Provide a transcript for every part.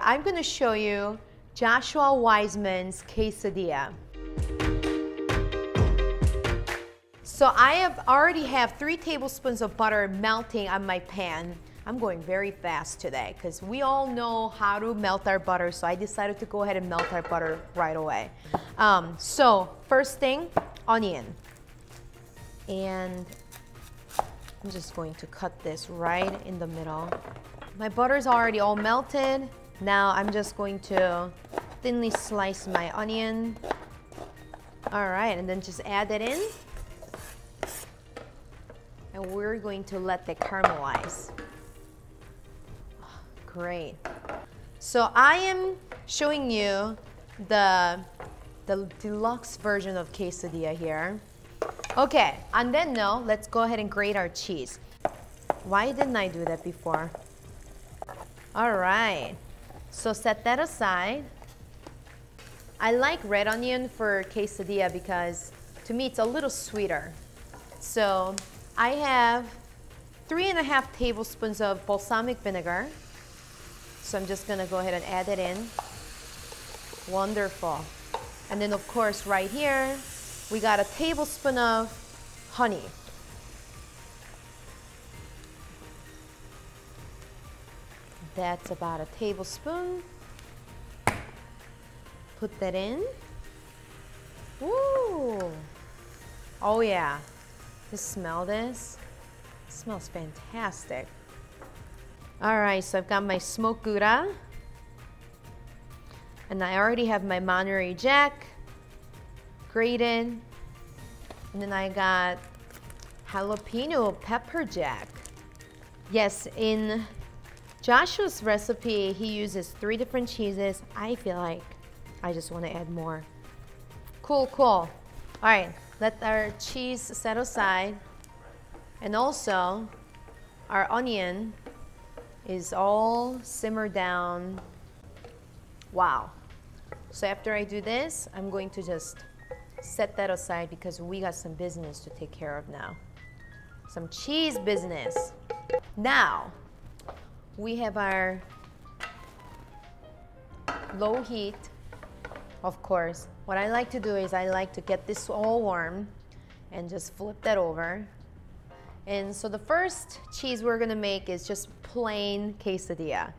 I'm gonna show you Joshua Wisseman's quesadilla. So I already have 3 tablespoons of butter melting on my pan. I'm going very fast today because we all know how to melt our butter, so I decided to go ahead and melt our butter right away. So first thing, onion. And I'm just going to cut this right in the middle. My butter's already all melted. Now I'm just going to thinly slice my onion. All right, and then just add that in. And we're going to let that caramelize. Great. So I am showing you the deluxe version of quesadilla here. Okay, on that note, let's go ahead and grate our cheese. Why didn't I do that before? All right, so set that aside. I like red onion for quesadilla because to me it's a little sweeter. So I have 3.5 tablespoons of balsamic vinegar. So I'm just gonna go ahead and add it in. Wonderful. And then of course right here, we got a tablespoon of honey. That's about a tablespoon. Put that in. Ooh. Oh yeah. Just smell this. It smells fantastic. All right, so I've got my smoked Gouda. And I already have my Monterey Jack grated. And then I got jalapeno pepper jack. Yes, in Joshua's recipe, he uses 3 different cheeses. I feel like I just want to add more. Cool, cool. All right, let our cheese set aside. And also, our onion is all simmered down. Wow. So after I do this, I'm going to just set that aside because we got some business to take care of now. Some cheese business. Now, we have our low heat, of course. What I like to do is I like to get this all warm and just flip that over. And so the first cheese we're gonna make is just plain quesadilla.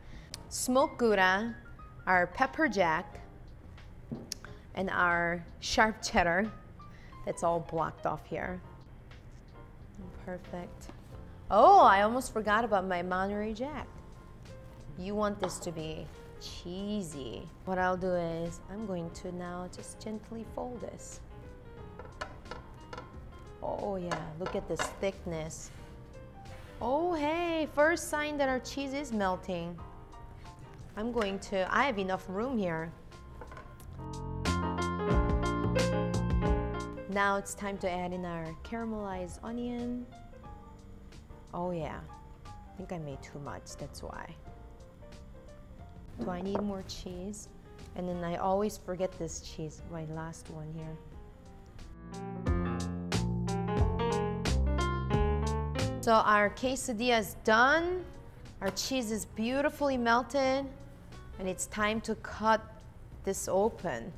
Smoked Gouda, our pepper jack, and our sharp cheddar. That's all blocked off here. Perfect. Oh, I almost forgot about my Monterey Jack. You want this to be cheesy. What I'll do is I'm going to now just gently fold this. Oh yeah, look at this thickness. Oh hey, first sign that our cheese is melting. I have enough room here. Now it's time to add in our caramelized onion. Oh yeah, I think I made too much, that's why. Do I need more cheese? And then I always forget this cheese, my last one here. So our quesadilla is done. Our cheese is beautifully melted. And it's time to cut this open.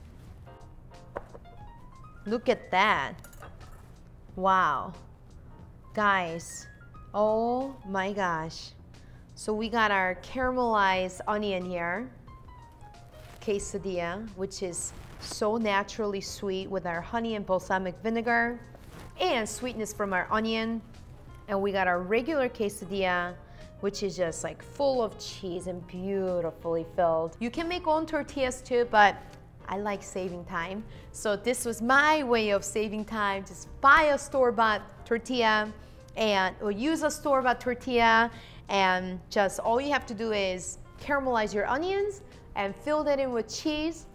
Look at that. Wow. Guys, oh my gosh. So we got our caramelized onion here, quesadilla, which is so naturally sweet with our honey and balsamic vinegar and sweetness from our onion. And we got our regular quesadilla, which is just like full of cheese and beautifully filled. You can make own tortillas too, but I like saving time. So this was my way of saving time. Just buy a store-bought tortilla or use a store-bought tortilla, and just all you have to do is caramelize your onions and fill that in with cheese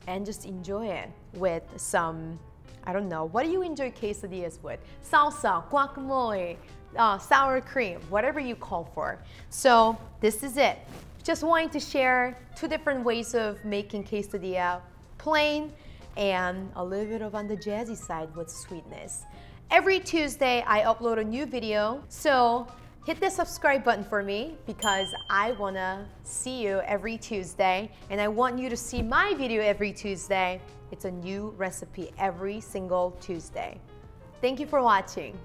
and just enjoy it with some, I don't know, what do you enjoy quesadillas with? Salsa, guacamole, sour cream, whatever you call for. So this is it. Just wanting to share 2 different ways of making quesadilla, plain and a little bit of on the jazzy side with sweetness. Every Tuesday I upload a new video, so Hit the subscribe button for me because I wanna see you every Tuesday and I want you to see my video every Tuesday. It's a new recipe every single Tuesday. Thank you for watching.